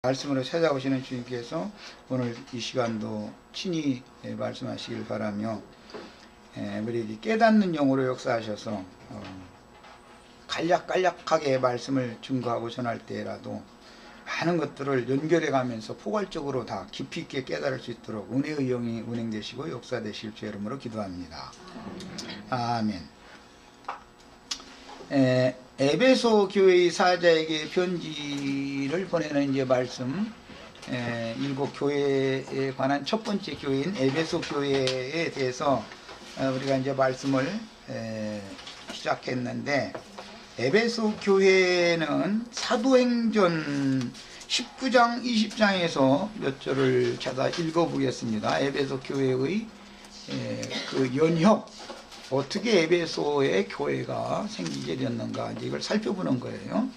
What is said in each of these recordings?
말씀으로 찾아오시는 주님께서 오늘 이 시간도 친히 말씀하시길 바라며 우리에게 깨닫는 영으로 역사하셔서 간략간략하게 말씀을 증거하고 전할 때라도 많은 것들을 연결해 가면서 포괄적으로 다 깊이 있게 깨달을 수 있도록 은혜의 영이 운행되시고 역사되실 주 이름으로 기도합니다. 아멘. 에베소 교회의 사자에게 편지를 보내는 이제 말씀, 일곱 교회에 관한 첫 번째 교회인 에베소 교회에 대해서 우리가 이제 말씀을 시작했는데, 에베소 교회는 사도행전 19장 20장에서 몇 절을 제가 읽어보겠습니다. 에베소 교회의 그 연혁, 어떻게 에베소의 교회가 생기게 되었는가, 이걸 살펴보는 거예요.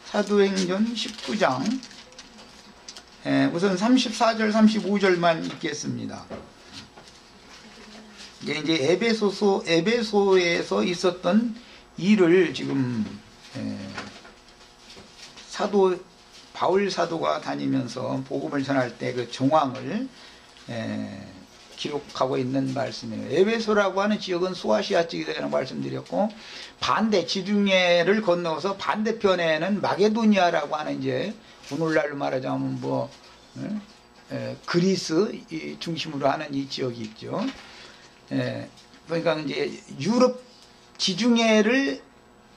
사도행전 19장, 우선 34절, 35절만 읽겠습니다. 이제 에베소에서 있었던 일을 지금 바울 사도가 다니면서 복음을 전할 때 그 정황을 기록하고 있는 말씀이에요. 에베소라고 하는 지역은 소아시아 지역이라고 말씀드렸고, 반대 지중해를 건너서 반대편에는 마게도니아라고 하는, 이제 오늘날로 말하자면 그리스 중심으로 하는 이 지역이 있죠. 그러니까 이제 유럽 지중해를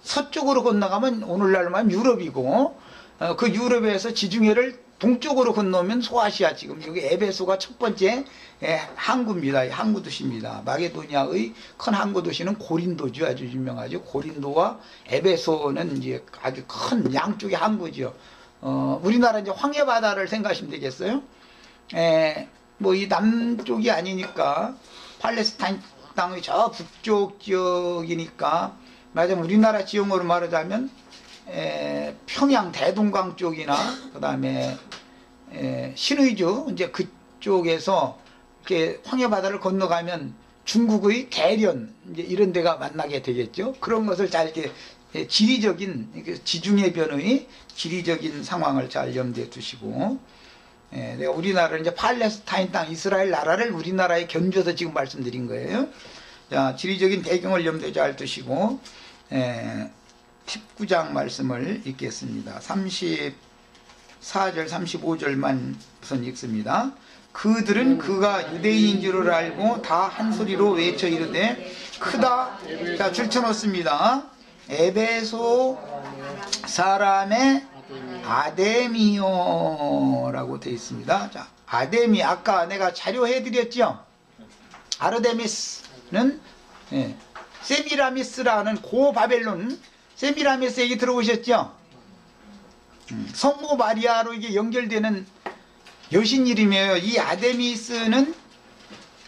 서쪽으로 건너가면 오늘날로 말하면 유럽이고, 그 유럽에서 지중해를 동쪽으로 건너면 소아시아, 지금 여기 에베소가 첫 번째 항구입니다. 항구 도시입니다. 마게도니아의 큰 항구 도시는 고린도죠. 아주 유명하죠. 고린도와 에베소는 이제 아주 큰 양쪽의 항구죠. 우리나라 이제 황해바다를 생각하시면 되겠어요. 이 남쪽이 아니니까 팔레스타인 땅의 저 북쪽 지역이니까, 말하자면 우리나라 지형으로 말하자면 평양 대동강 쪽이나 그 다음에 신의주 이제 그쪽에서 이렇게 황해바다를 건너가면 중국의 계련 이제 이런 데가 만나게 되겠죠. 그런 것을 잘 이렇게 지리적인 지중해 변의 지리적인 상황을 잘 염두에 두시고, 내가 우리나라를 이제 팔레스타인 땅 이스라엘 나라를 우리나라에 견줘서 지금 말씀드린 거예요. 자, 지리적인 배경을 염두에 잘 두시고 19장 말씀을 읽겠습니다. 34절 35절만 우선 읽습니다. 그들은 그가 유대인인 줄을 알고 다 한 소리로 외쳐 이르되 크다. 자, 줄쳐놓습니다. 에베소 사람의 아데미오라고 되어 있습니다. 자, 아데미, 아까 내가 자료해 드렸죠. 아르데미스는 세미라미스라는 고바벨론 세미라미스 얘기 들어보셨죠? 성모 마리아로 이게 연결되는 여신 이름이에요. 이 아데미스는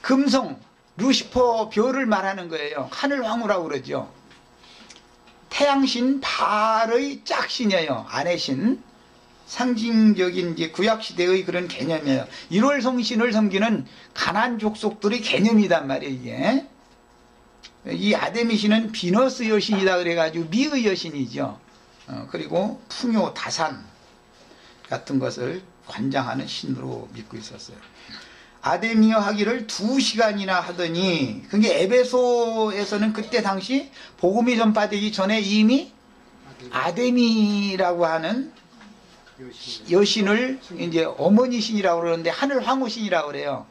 금성, 루시퍼 별을 말하는 거예요. 하늘왕후라고 그러죠. 태양신 발의 짝신이에요. 아내신. 상징적인 이제 구약시대의 그런 개념이에요. 1월 성신을 섬기는 가나안 족속들의 개념이단 말이에요, 이게. 이 아데미신은 비너스 여신이다 그래가지고 미의 여신이죠. 그리고 풍요, 다산 같은 것을 관장하는 신으로 믿고 있었어요. 아데미어 하기를 2시간이나 하더니, 그게 에베소에서는 그때 당시 복음이 전파되기 전에 이미 아데미라고 하는 여신을 이제 어머니 신이라고 그러는데 하늘 황후신이라고 그래요.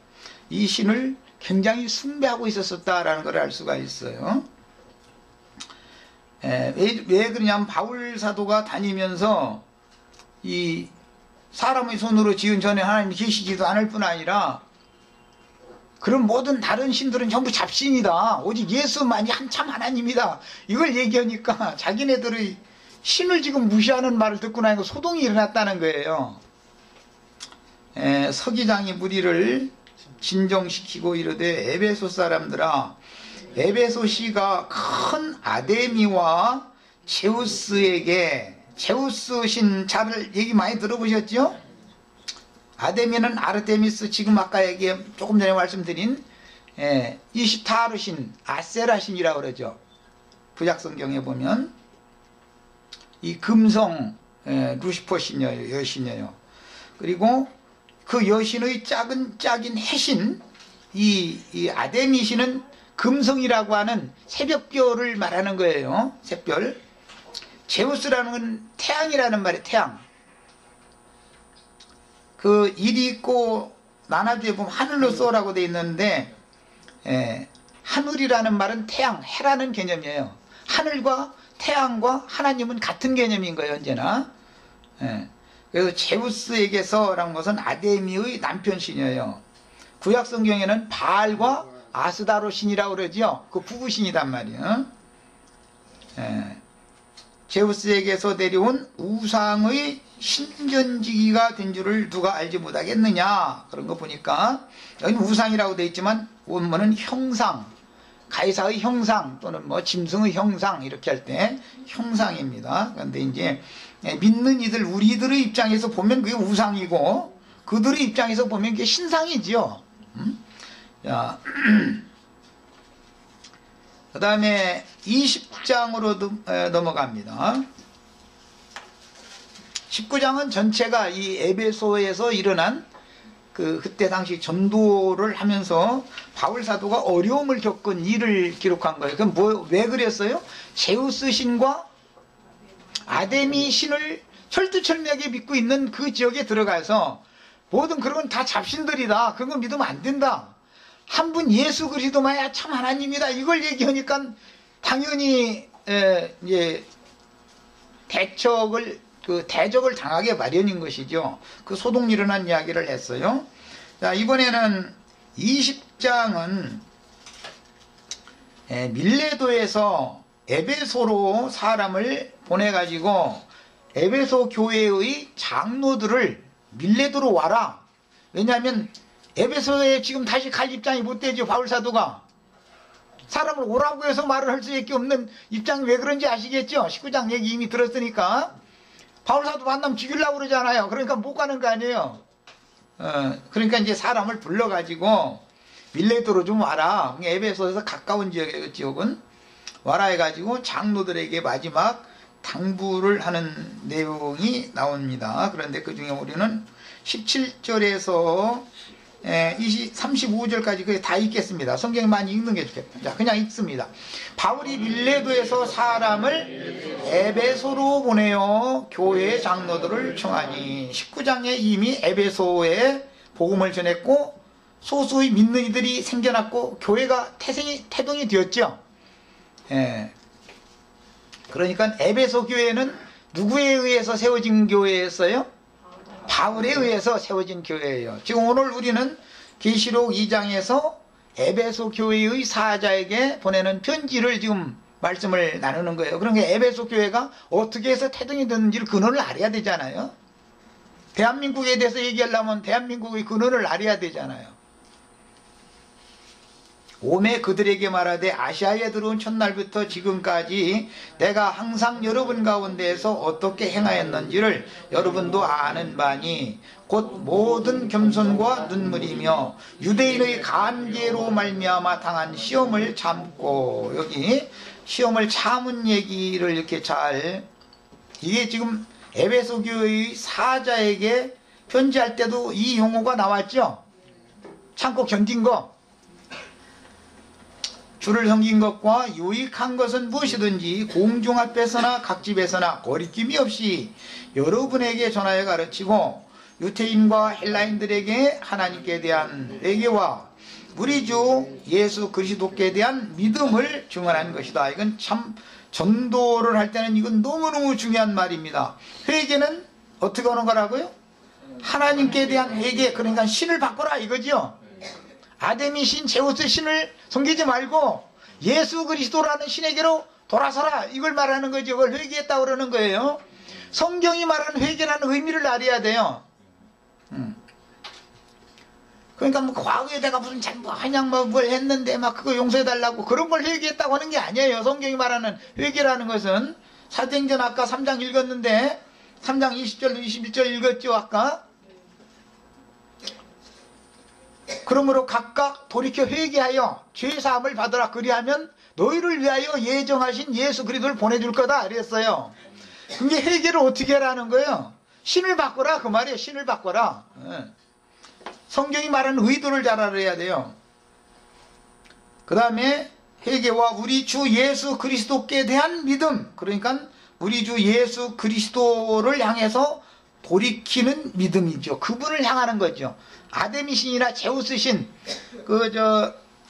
이 신을 굉장히 숭배하고 있었다라는 걸 알 수가 있어요. 왜 그러냐면 바울 사도가 다니면서 이 사람의 손으로 지은 전에 하나님이 계시지도 않을 뿐 아니라 그런 모든 다른 신들은 전부 잡신이다. 오직 예수만이 한참 하나님이다. 이걸 얘기하니까 자기네들의 신을 지금 무시하는 말을 듣고 나니까 소동이 일어났다는 거예요. 서기장이 무리를 진정시키고 이르되 에베소 사람들아, 에베소시가 큰 아데미와 제우스에게, 제우스 신 잘 얘기 많이 들어보셨죠? 아데미는 아르테미스, 지금 아까 조금 전에 말씀드린 이시타르 신, 아세라 신이라고 그러죠. 구약성경에 보면 이 금성 루시퍼 신이에요, 여신이에요. 그리고 그 여신의 짝인 해신 이 아데미 신은 금성이라고 하는 새벽별을 말하는 거예요. 새별. 제우스라는 건 태양이라는 말이에요. 태양. 그 일이 있고 나나주에 보면 하늘로 쏘라고 돼 있는데, 하늘이라는 말은 태양, 해라는 개념이에요. 하늘과 태양과 하나님은 같은 개념인 거예요, 언제나. 그래서 제우스에게서라는 것은 아데미의 남편 신이에요. 구약 성경에는 바알과 아스다로 신이라고 그러죠. 그 부부 신이단 말이에요. 제우스에게서 내려온 우상의 신전지기가 된 줄을 누가 알지 못하겠느냐. 그런 거 보니까 여기는 우상이라고 되어 있지만 원문은 형상, 가이사의 형상 또는 뭐 짐승의 형상 이렇게 할 때 형상입니다. 그런데 이제 믿는 이들, 우리들의 입장에서 보면 그게 우상이고 그들의 입장에서 보면 그게 신상이지요. 자, 그 다음에 20장으로 넘어갑니다. 19장은 전체가 이 에베소에서 일어난 그때 당시 전도를 하면서 바울 사도가 어려움을 겪은 일을 기록한 거예요. 그럼 왜 그랬어요? 제우스 신과 아데미 신을 철두철미하게 믿고 있는 그 지역에 들어가서 모든 그런 건 다 잡신들이다. 그런 거 믿으면 안 된다. 한 분 예수 그리스도만야 참 하나님이다. 이걸 얘기하니까 당연히 이제 대적을 당하게 마련인 것이죠. 그 소동 일어난 이야기를 했어요. 자, 이번에는 20장은 밀레도에서 에베소로 사람을 보내가지고 에베소 교회의 장로들을 밀레도로 와라. 왜냐하면 에베소에 지금 다시 갈 입장이 못 되죠. 바울 사도가 사람을 오라고 해서 말을 할 수밖에 없는 입장이 왜 그런지 아시겠죠? 19장 얘기 이미 들었으니까. 바울 사도 만나면 죽이려고 그러잖아요. 그러니까 못 가는 거 아니에요. 그러니까 이제 사람을 불러가지고 밀레도로 좀 와라. 에베소에서 가까운 지역은 와라 해가지고 장로들에게 마지막 당부를 하는 내용이 나옵니다. 그런데 그 중에 우리는 17절에서 35절까지 그게 다 읽겠습니다. 성경 많이 읽는 게 좋겠다. 자, 그냥 읽습니다. 바울이 밀레도에서 사람을 에베소로 보내어 교회 장로들을 청하니. 19장에 이미 에베소에 복음을 전했고 소수의 믿는 이들이 생겨났고 교회가 태동이 되었죠. 그러니까 에베소 교회는 누구에 의해서 세워진 교회였어요? 바울에 의해서 세워진 교회예요. 지금 오늘 우리는 계시록 2장에서 에베소 교회의 사자에게 보내는 편지를 지금 말씀을 나누는 거예요. 그러니까 에베소 교회가 어떻게 해서 태동이 됐는지를 근원을 알아야 되잖아요. 대한민국에 대해서 얘기하려면 대한민국의 근원을 알아야 되잖아요. 오매 그들에게 말하되 아시아에 들어온 첫날부터 지금까지 내가 항상 여러분 가운데에서 어떻게 행하였는지를 여러분도 아는 바니 곧 모든 겸손과 눈물이며 유대인의 간계로 말미암아 당한 시험을 참고. 여기 시험을 참은 얘기를 이렇게 이게 지금 에베소 교회의 사자에게 편지할 때도 이 용어가 나왔죠. 참고 견딘 거. 주를 섬긴 것과 유익한 것은 무엇이든지 공중 앞에서나 각집에서나 거리낌이 없이 여러분에게 전하여 가르치고 유태인과 헬라인들에게 하나님께 대한 회개와 우리 주 예수 그리스도께 대한 믿음을 증언한 것이다. 이건 참 전도를 할 때는 이건 너무너무 중요한 말입니다. 회개는 어떻게 하는 거라고요? 하나님께 대한 회개, 그러니까 신을 바꿔라 이거죠. 아데미 신, 제우스 신을 섬기지 말고 예수 그리스도라는 신에게로 돌아서라, 이걸 말하는 거죠. 그걸 회개했다고 그러는 거예요. 성경이 말하는 회개라는 의미를 알아야 돼요. 그러니까 뭐 과거에 내가 무슨 잘못하냐 뭘 했는데 막 그거 용서해달라고 그런 걸 회개했다고 하는 게 아니에요. 성경이 말하는 회개라는 것은 사도행전 아까 3장 읽었는데 3장 20절 21절 읽었죠 아까. 그러므로 각각 돌이켜 회개하여 죄사함을 받으라. 그리하면 너희를 위하여 예정하신 예수 그리스도를 보내줄 거다 그랬어요. 그게 회개를 어떻게 하라는 거예요? 신을 바꿔라 그 말이에요. 신을 바꿔라. 성경이 말하는 의도를 잘 알아야 돼요. 그 다음에 회개와 우리 주 예수 그리스도께 대한 믿음, 그러니까 우리 주 예수 그리스도를 향해서 돌이키는 믿음이죠. 그분을 향하는 거죠. 아데미 신이나 제우스 신,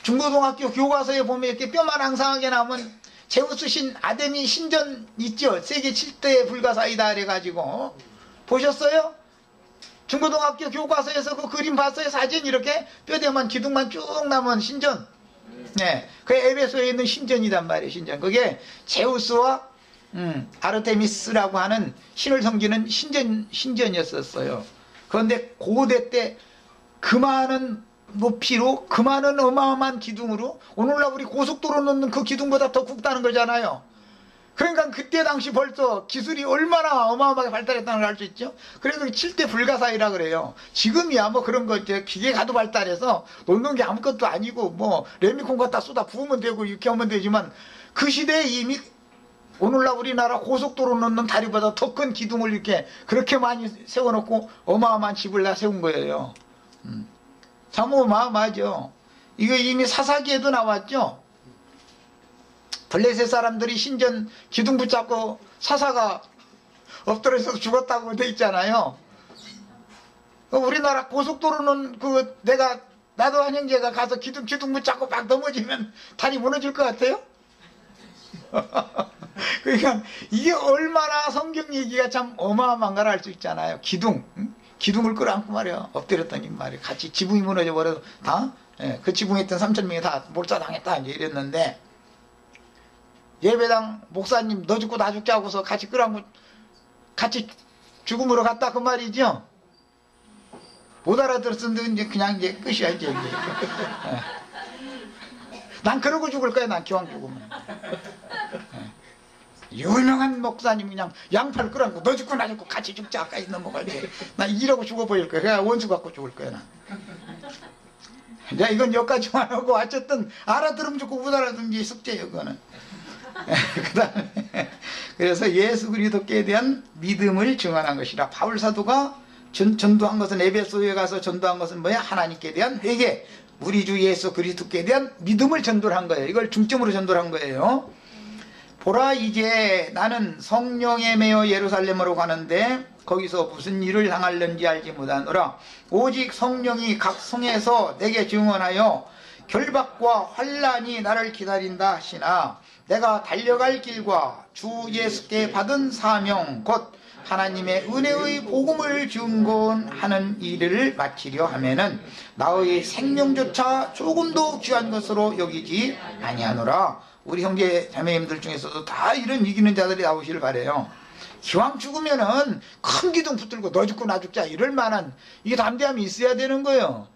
중고등학교 교과서에 보면 이렇게 뼈만 앙상하게 나오면 제우스 신, 아데미 신전 있죠. 세계 7대 불가사이다 그래가지고 보셨어요? 중고등학교 교과서에서 그 그림 봤어요? 사진 이렇게 뼈대만 기둥만 쭉 남은 신전. 네, 그 에베소에 있는 신전이단 말이에요. 신전. 그게 제우스와 아르테미스라고 하는 신을 섬기는 신전이었었어요. 그런데 고대 때 그 많은 높이로 그 많은 어마어마한 기둥으로 오늘날 우리 고속도로 놓는 그 기둥보다 더 굵다는 거잖아요. 그러니까 그때 당시 벌써 기술이 얼마나 어마어마하게 발달했다는 걸 알 수 있죠. 그래서 7대 불가사이라 그래요. 지금이야 뭐 그런 거 이제 기계가도 발달해서 놓는 게 아무것도 아니고 뭐 레미콘 갖다 쏟아 부으면 되고 이렇게 하면 되지만 그 시대에 이미 오늘날 우리나라 고속도로 놓는 다리보다 더 큰 기둥을 이렇게 그렇게 많이 세워놓고 어마어마한 집을 다 세운 거예요. 참 어마어마하죠. 이거 이미 사사기에도 나왔죠. 블레셋 사람들이 신전 기둥 붙잡고 사사가 엎드려서 죽었다고 돼 있잖아요. 우리나라 고속도로는 나도 한 형제가 가서 기둥 붙잡고 막 넘어지면 다리 무너질 것 같아요? 그러니까 이게 얼마나 성경 얘기가 참 어마어마한가를 알 수 있잖아요. 기둥을 끌어안고 말이야. 엎드렸더니 말이야. 같이 지붕이 무너져 버려서 다, 그 지붕에 있던 3,000명이 다 몰살당했다 이제 이랬는데 예배당 목사님 너 죽고 나 죽자 하고서 같이 끌어안고 같이 죽음으로 갔다 그 말이죠. 못 알아들었으면 이제 그냥 이제 끝이야 이제. 난 그러고 죽을 거야. 난 기왕 죽으면. 유명한 목사님 그냥 양팔 끌어안고 너 죽고 나 죽고 같이 죽자 아까 넘어가지. 나 이러고 죽어 보일 거야. 그냥 원수 갖고 죽을 거야 난. 이건 여기까지만 하고 어쨌든 알아들으면 좋고 못 알아들으면 이제 숙제예요 그거는. 그다음에 그래서 예수 그리스도께 대한 믿음을 증언한 것이라. 바울 사도가 전도한 것은 에베소에 가서 전도한 것은 뭐야? 하나님께 대한 회개, 우리 주 예수 그리스도께 대한 믿음을 전도를 한 거예요. 이걸 중점으로 전도를 한 거예요. 보라 이제 나는 성령에 매여 예루살렘으로 가는데 거기서 무슨 일을 당할는지 알지 못하노라. 오직 성령이 각 성에서 내게 증언하여 결박과 환난이 나를 기다린다 하시나 내가 달려갈 길과 주 예수께 받은 사명 곧 하나님의 은혜의 복음을 증거하는 일을 마치려 하면은 나의 생명조차 조금도 귀한 것으로 여기지 아니하노라. 우리 형제 자매님들 중에서도 다 이런 이기는 자들이 나오시길 바래요. 기왕 죽으면은 큰 기둥 붙들고 너 죽고 나 죽자 이럴 만한 이게 담대함이 있어야 되는 거예요.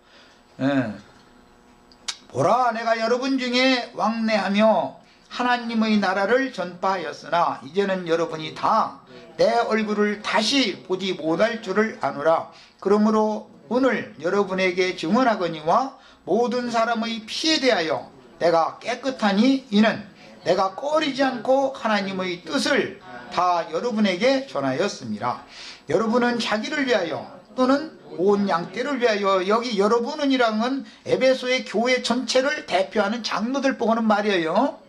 보라 내가 여러분 중에 왕래하며 하나님의 나라를 전파하였으나 이제는 여러분이 다 내 얼굴을 다시 보지 못할 줄을 아노라. 그러므로 오늘 여러분에게 증언하거니와 모든 사람의 피에 대하여 내가 깨끗하니 이는 내가 꺼리지 않고 하나님의 뜻을 다 여러분에게 전하였습니다. 여러분은 자기를 위하여 또는 온 양떼를 위하여, 여기 여러분은 이란 건 에베소의 교회 전체를 대표하는 장로들 보고는 말이에요.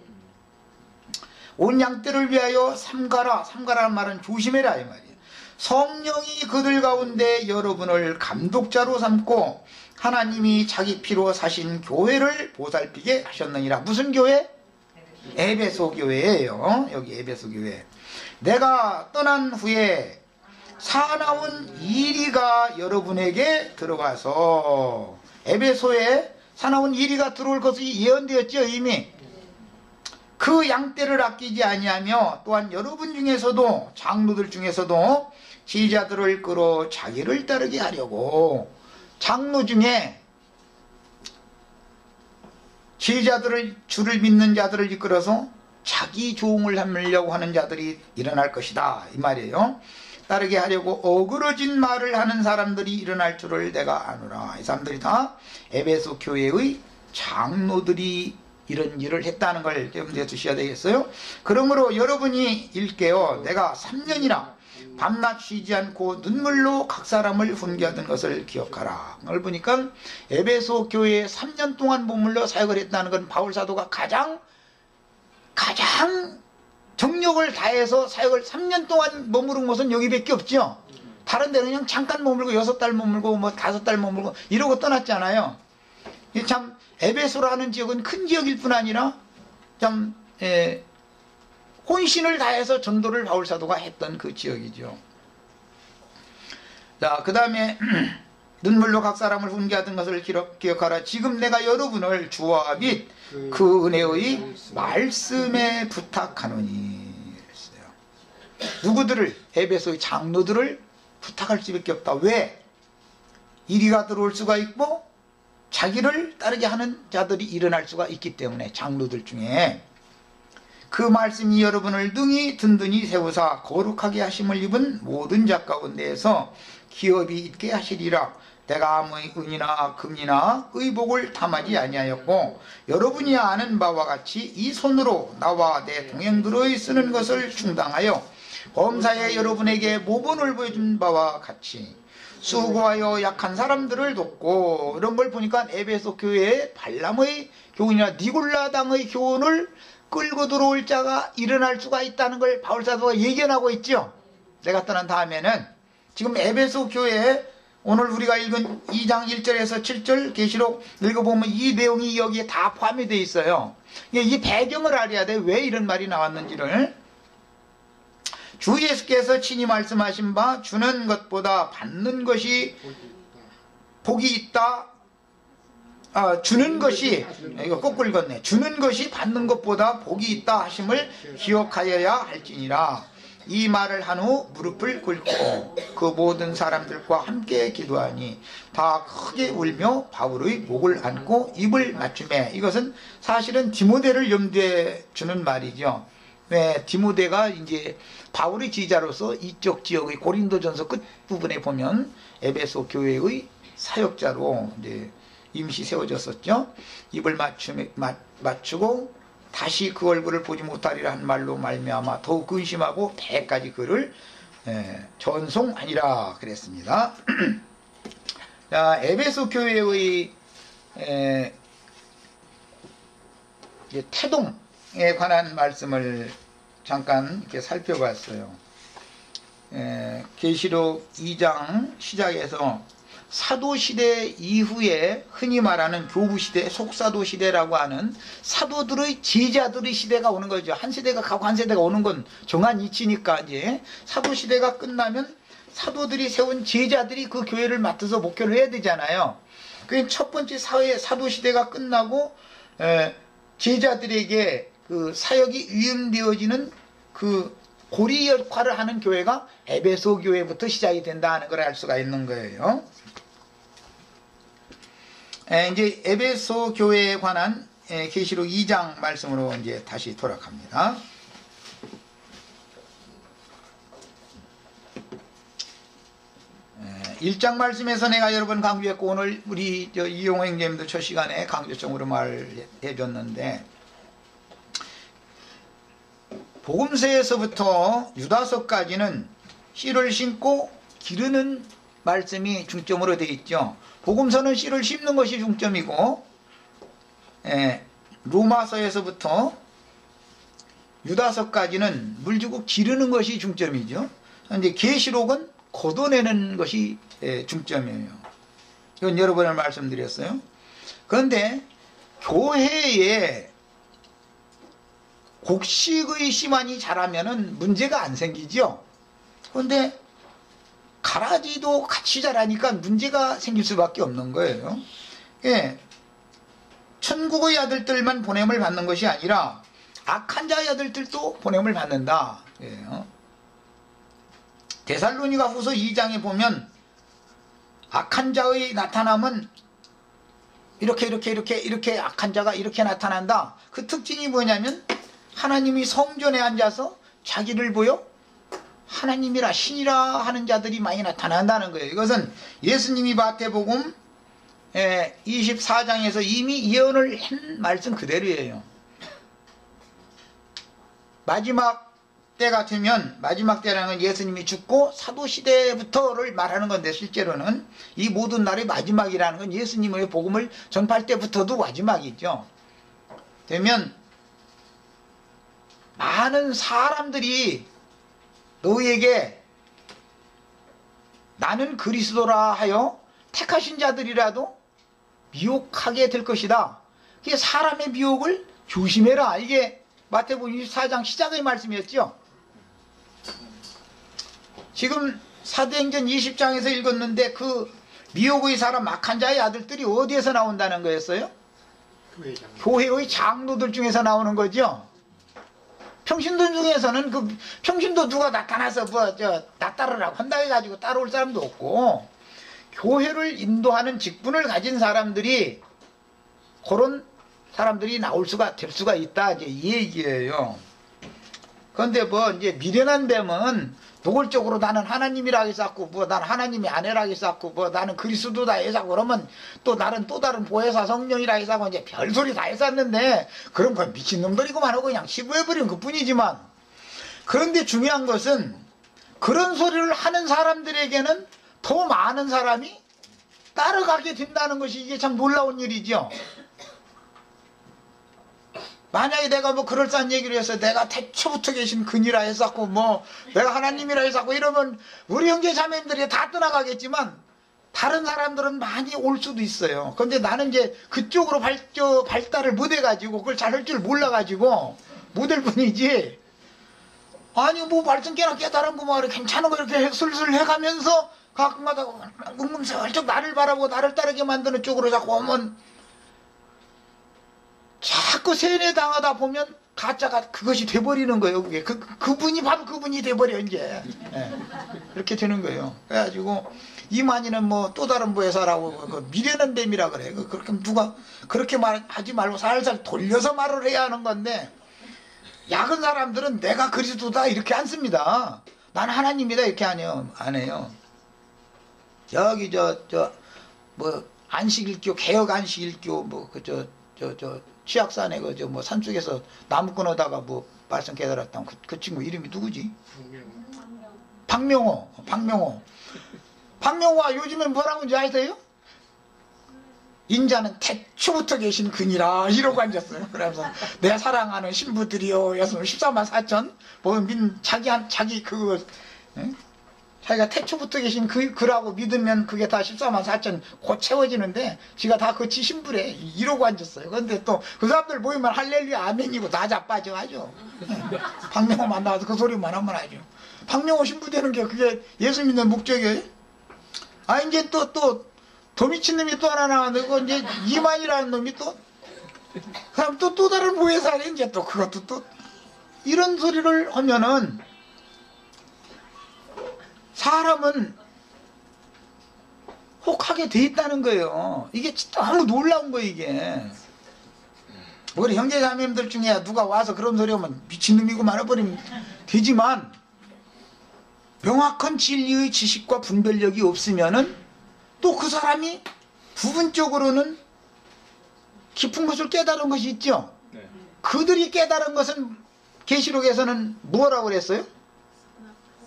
온 양떼를 위하여 삼가라. 삼가라는 말은 조심해라 이 말이에요. 성령이 그들 가운데 여러분을 감독자로 삼고 하나님이 자기 피로 사신 교회를 보살피게 하셨느니라. 무슨 교회? 에베소 교회예요. 여기 에베소 교회. 내가 떠난 후에 사나운 이리가 여러분에게 들어가서, 에베소에 사나운 이리가 들어올 것이 예언되었죠. 이미 그 양떼를 아끼지 아니하며 또한 여러분 중에서도 장로들 중에서도 지휘자들을 끌어 자기를 따르게 하려고, 장로 중에 지휘자들을, 주를 믿는 자들을 이끌어서 자기 조응을 하려고 하는 자들이 일어날 것이다 이 말이에요. 따르게 하려고 어그러진 말을 하는 사람들이 일어날 줄을 내가 아노라. 이 사람들이 다 에베소 교회의 장로들이 이런 일을 했다는 걸 염두에 두셔야 되겠어요. 그러므로 여러분이 일깨어 내가 3년이나 밤낮 쉬지 않고 눈물로 각 사람을 훈계하던 것을 기억하라. 그걸 보니까 에베소 교회에 3년 동안 머물러 사역을 했다는 건 바울 사도가 가장 정력을 다해서 사역을 3년 동안 머무른 곳은 여기밖에 없죠. 다른 데는 그냥 잠깐 머물고 6달 머물고 뭐 5달 머물고 이러고 떠났잖아요. 참 에베소라는 지역은 큰 지역일 뿐 아니라 참 혼신을 다해서 전도를 바울 사도가 했던 그 지역이죠. 자, 그 다음에 눈물로 각 사람을 훈계하던 것을 기억하라. 지금 내가 여러분을 주와 및 그 은혜의 말씀에 부탁하노니. 그랬어요. 누구들을? 에베소의 장로들을 부탁할 수밖에 없다. 왜? 이리가 들어올 수가 있고 자기를 따르게 하는 자들이 일어날 수가 있기 때문에, 장로들 중에. 그 말씀이 여러분을 능히 든든히 세우사 거룩하게 하심을 입은 모든 자 가운데에서 기업이 있게 하시리라. 내가 아무의 은이나 금이나 의복을 탐하지 아니하였고 여러분이 아는 바와 같이 이 손으로 나와 내 동행들의 쓰는 것을 충당하여 범사에 여러분에게 모본을 보여준 바와 같이 수고하여 약한 사람들을 돕고. 이런 걸 보니까 에베소 교회에 발람의 교훈이나 니골라당의 교훈을 끌고 들어올 자가 일어날 수가 있다는 걸 바울사도가 예견하고 있죠. 내가 떠난 다음에는 지금 에베소 교회에 오늘 우리가 읽은 2장 1절에서 7절 계시록 읽어보면 이 내용이 여기에 다 포함이 되어 있어요. 이 배경을 알아야 돼. 왜 이런 말이 나왔는지를. 주 예수께서 친히 말씀하신 바 주는 것보다 받는 것이 복이 있다. 주는 것이, 이거 거꾸로 읽었네. 주는 것이 받는 것보다 복이 있다 하심을 기억하여야 할지니라. 이 말을 한 후 무릎을 꿇고 그 모든 사람들과 함께 기도하니 다 크게 울며 바울의 목을 안고 입을 맞추매. 이것은 사실은 디모데를 염두에 주는 말이죠. 왜? 디모데가 이제 바울의 지휘자로서 이쪽 지역의 고린도전서 끝부분에 보면 에베소 교회의 사역자로 이제 임시 세워졌었죠. 입을 맞추고 다시 그 얼굴을 보지 못하리라 한 말로 말미암아 더욱 근심하고 배까지 그를 전송하니라 그랬습니다. 자, 에베소 교회의 태동에 관한 말씀을 잠깐 이렇게 살펴봤어요. 계시록 2장 시작에서 사도시대 이후에 흔히 말하는 교부시대, 속사도시대라고 하는 사도들의 제자들의 시대가 오는 거죠. 한 세대가 가고 한 세대가 오는 건 정한 이치니까 이제 사도시대가 끝나면 사도들이 세운 제자들이 그 교회를 맡아서 목회를 해야 되잖아요. 그 첫 번째 사도시대가 끝나고 제자들에게 그 사역이 위임되어지는 그 고리 역할을 하는 교회가 에베소 교회부터 시작이 된다 하는 걸 알 수가 있는 거예요. 이제 에베소 교회에 관한 계시록 2장 말씀으로 이제 다시 돌아갑니다. 예, 1장 말씀에서 내가 여러 번 강조했고 오늘 우리 이용호 형제님도 첫 시간에 강조점으로 말해 줬는데, 복음서에서부터 유다서까지는 씨를 심고 기르는 말씀이 중점으로 되어 있죠. 복음서는 씨를 심는 것이 중점이고, 로마서에서부터 유다서까지는 물 주고 기르는 것이 중점이죠. 이제 계시록은 걷어내는 것이 중점이에요. 이건 여러 번을 말씀드렸어요. 그런데 교회에 곡식의 씨만이 자라면은 문제가 안 생기죠. 그런데 가라지도 같이 자라니까 문제가 생길 수밖에 없는 거예요. 예, 천국의 아들들만 보냄을 받는 것이 아니라 악한 자의 아들들도 보냄을 받는다. 예. 데살로니가 후서 2장에 보면 악한 자의 나타남은 이렇게 악한 자가 이렇게 나타난다. 그 특징이 뭐냐면 하나님이 성전에 앉아서 자기를 보여 하나님이라 신이라 하는 자들이 많이 나타난다는 거예요. 이것은 예수님이 마태복음 24장에서 이미 예언을 한 말씀 그대로예요. 마지막 때가 되면, 마지막 때라는 건 예수님이 죽고 사도시대부터를 말하는 건데, 실제로는 이 모든 날의 마지막이라는 건 예수님의 복음을 전파할 때부터도 마지막이죠. 되면 많은 사람들이 너희에게 나는 그리스도라 하여 택하신 자들이라도 미혹하게 될 것이다. 그게 사람의 미혹을 조심해라. 이게 마태복음 24장 시작의 말씀이었죠. 지금 사도행전 20장에서 읽었는데 그 미혹의 사람 악한 자의 아들들이 어디에서 나온다는 거였어요? 교회의 장로들 중에서 나오는 거죠. 평신도 중에서는 그 평신도 누가 나타나서 나 따르라고 한다 해가지고 따라올 사람도 없고, 교회를 인도하는 직분을 가진 사람들이, 그런 사람들이 될 수가 있다, 이제 이 얘기예요. 그런데 이제 미련한 뱀은 노골적으로 나는 하나님이라 해서 나는 하나님의 아내라 해서 나는 그리스도다 해서 그러면 또 나는 또 다른 보혜사 성령이라 해서 이제 별소리 다 했었는데, 그럼 그 미친놈들이고만 하고 그냥 시부해버린 것 뿐이지만, 그런데 중요한 것은 그런 소리를 하는 사람들에게는 더 많은 사람이 따라가게 된다는 것이, 이게 참 놀라운 일이죠. 만약에 내가 그럴싸한 얘기를 해서 내가 태초부터 계신 근이라 했었고 내가 하나님이라 했었고 이러면 우리 형제 자매님들이 다 떠나가겠지만 다른 사람들은 많이 올 수도 있어요. 그런데 나는 이제 그쪽으로 발달을 못 해가지고 그걸 잘 할 줄 몰라가지고 못할 뿐이지, 아니 말씀 깨달은 거 괜찮은 거 이렇게 슬슬 해가면서 가끔가다 은근슬쩍 나를 바라보고 나를 따르게 만드는 쪽으로 자꾸 오면 자꾸 세뇌당하다 보면 가짜가 그것이 돼버리는 거예요. 그게 그분이 바로 그분이 돼버려 이제. 이렇게 되는 거예요. 그래가지고 이만희는 또 다른 보혜사라고 미련한 뱀이라 그래. 그렇게 누가 그렇게 말하지 말고 살살 돌려서 말을 해야 하는 건데, 약은 사람들은 내가 그리스도다 이렇게 안 씁니다. 난 하나님이다 이렇게 안 해요. 저기 안식일교, 개혁 안식일교 치악산에 산속에서 나무 끊어다가 말씀 깨달았던 그 친구 이름이 누구지? 박명호. 박명호가 요즘에 뭐라고 하는지 아세요? 인자는 태초부터 계신 근이라 이러고 앉았어요. 그러면서 내 사랑하는 신부들이요, 14만 4천 자기 그거 자기가 태초부터 계신 그라고 믿으면 그게 다 14만 4천 곧 채워지는데 지가 다 그 신부래 이러고 앉았어요. 그런데 또 그 사람들 모이면 할렐루야 아멘이고 다 자빠져 하죠. 박명호 만나서 그 소리만 하면 하죠. 박명호 신부 되는 게 그게 예수 믿는 목적이에요? 이제 또 더 미친 놈이 또 하나 나왔는데, 그 이제 이만이라는 놈이 그럼 또 다른 보혜사래. 이제 또 그것도 또 이런 소리를 하면은 사람은 혹하게 돼 있다는 거예요. 이게 너무 놀라운 거예요, 이게. 우리 형제자매님들 중에 누가 와서 그런 소리 하면 미친놈이고 말아버리면 되지만, 명확한 진리의 지식과 분별력이 없으면은 또 그 사람이 부분적으로는 깊은 것을 깨달은 것이 있죠. 네. 그들이 깨달은 것은 계시록에서는 뭐라고 그랬어요?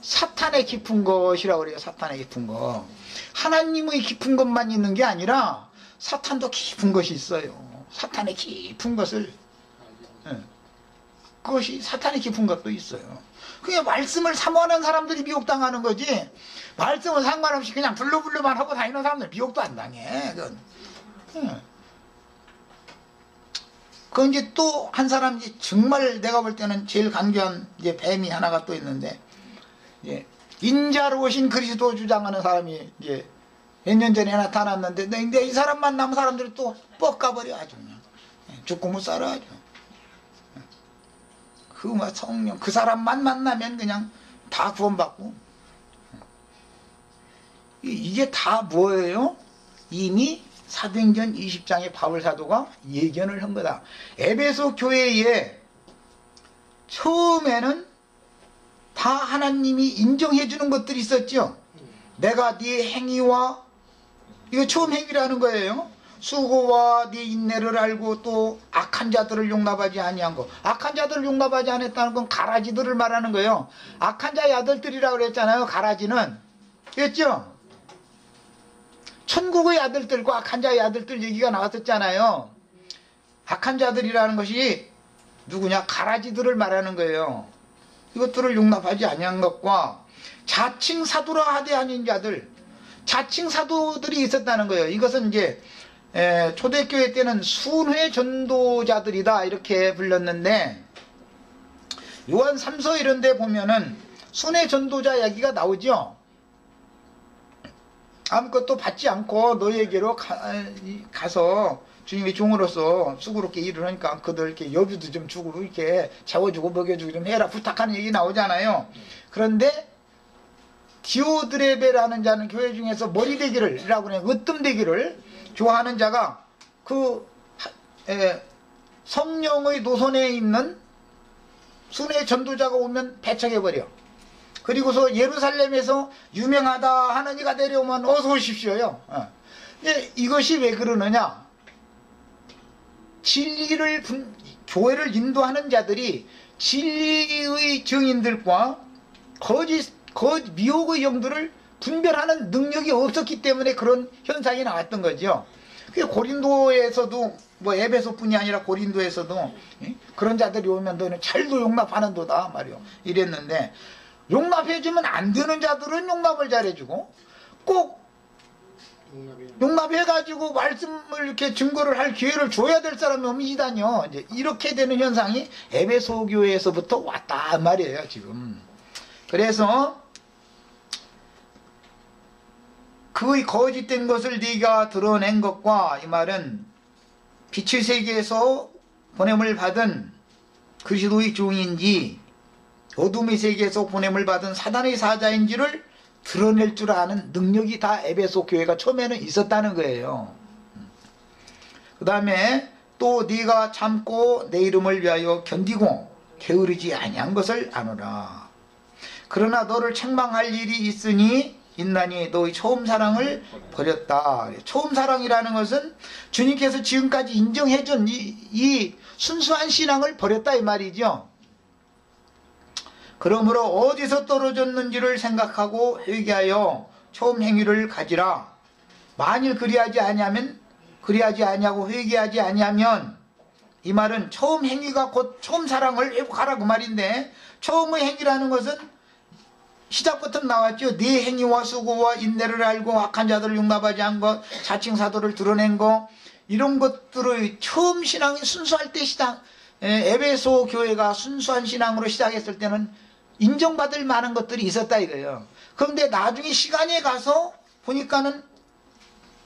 사탄의 깊은 것이라고 그래요. 사탄의 깊은 것. 하나님의 깊은 것만 있는 게 아니라 사탄도 깊은 것이 있어요. 사탄의 깊은 것을, 그것이 사탄의 깊은 것도 있어요. 그게 말씀을 사모하는 사람들이 미혹당하는 거지, 말씀은 상관없이 그냥 블루블루만 하고 다니는 사람들 미혹도 안 당해. 그 이제 또 한 사람이 정말 내가 볼 때는 제일 간교한 이제 뱀이 하나가 또 있는데, 인자로 오신 그리스도 주장하는 사람이 이제 몇 년 전에 나타났는데, 근데 이 사람 만나면 사람들이 또 뻑가버려 아주 그냥 죽고 못 살아 아주. 성령 그 사람만 만나면 그냥 다 구원받고. 이게 다 뭐예요? 이미 사도행전 20장에 바울 사도가 예견을 한 거다. 에베소 교회에 처음에는 다 하나님이 인정해 주는 것들이 있었죠. 내가 네 행위와, 이거 처음 행위라는 거예요. 수고와 네 인내를 알고 또 악한 자들을 용납하지 아니한 거. 악한 자들을 용납하지 않았다는 건 가라지들을 말하는 거예요. 악한 자의 아들들이라고 그랬잖아요. 가라지는. 그랬죠? 천국의 아들들과 악한 자의 아들들 얘기가 나왔었잖아요. 악한 자들이라는 것이 누구냐? 가라지들을 말하는 거예요. 이것들을 용납하지 아니한 것과 자칭 사도라 하되 아닌 자들, 자칭 사도들이 있었다는 거예요. 이것은 이제 초대교회 때는 순회 전도자들이다 이렇게 불렀는데, 요한 3서 이런 데 보면은 순회 전도자 이야기가 나오죠. 아무것도 받지 않고 너희에게로 가서 주님의 종으로서 수고롭게 일을 하니까 그들 이렇게 여비도 좀 주고 이렇게 재워주고 먹여주고 좀 해라 부탁하는 얘기 나오잖아요. 그런데 디오드레베라는 자는 교회 중에서 머리 대기를 라고 해요. 으뜸대기를 좋아하는 자가 그 성령의 노선에 있는 순회 전도자가 오면 배척해버려. 그리고서 예루살렘에서 유명하다 하는 이가 내려오면 어서 오십시오요. 이것이 왜 그러느냐? 진리를 교회를 인도하는 자들이 진리의 증인들과 미혹의 영들을 분별하는 능력이 없었기 때문에 그런 현상이 나왔던 거죠. 고린도에서도 뭐 에베소뿐이 아니라 고린도에서도 그런 자들이 오면 너는 잘도 용납하는도다 말이요. 이랬는데, 용납해주면 안 되는 자들은 용납을 잘해주고, 꼭 용납해가지고 말씀을 이렇게 증거를 할 기회를 줘야 될 사람이 오미지다뇨. 이제 이렇게 되는 현상이 에베소 교회에서부터 왔다 말이에요, 지금. 그래서 그의 거짓된 것을 네가 드러낸 것과, 이 말은 빛의 세계에서 보냄을 받은 그리스도의 종인지 어둠의 세계에서 보냄을 받은 사단의 사자인지를 드러낼 줄 아는 능력이 다 에베소 교회가 처음에는 있었다는 거예요. 그 다음에 또 네가 참고 내 이름을 위하여 견디고 게으르지 아니한 것을 아노라. 그러나 너를 책망할 일이 있나니 너의 처음 사랑을 버렸다. 처음 사랑이라는 것은 주님께서 지금까지 인정해준 이 순수한 신앙을 버렸다 이 말이죠. 그러므로 어디서 떨어졌는지를 생각하고 회개하여 처음 행위를 가지라. 만일 그리하지 아니하고 회개하지 아니하면, 이 말은 처음 행위가 곧 처음 사랑을 회복하라 그 말인데, 처음의 행위라는 것은 시작부터 나왔죠. 네 행위와 수고와 인내를 알고 악한 자들을 용납하지 않은 것, 자칭 사도를 드러낸 것, 이런 것들의 처음 신앙이 순수할 때 에베소 교회가 순수한 신앙으로 시작했을 때는 인정받을 만한 것들이 있었다 이거예요. 그런데 나중에 시간이 가서 보니까는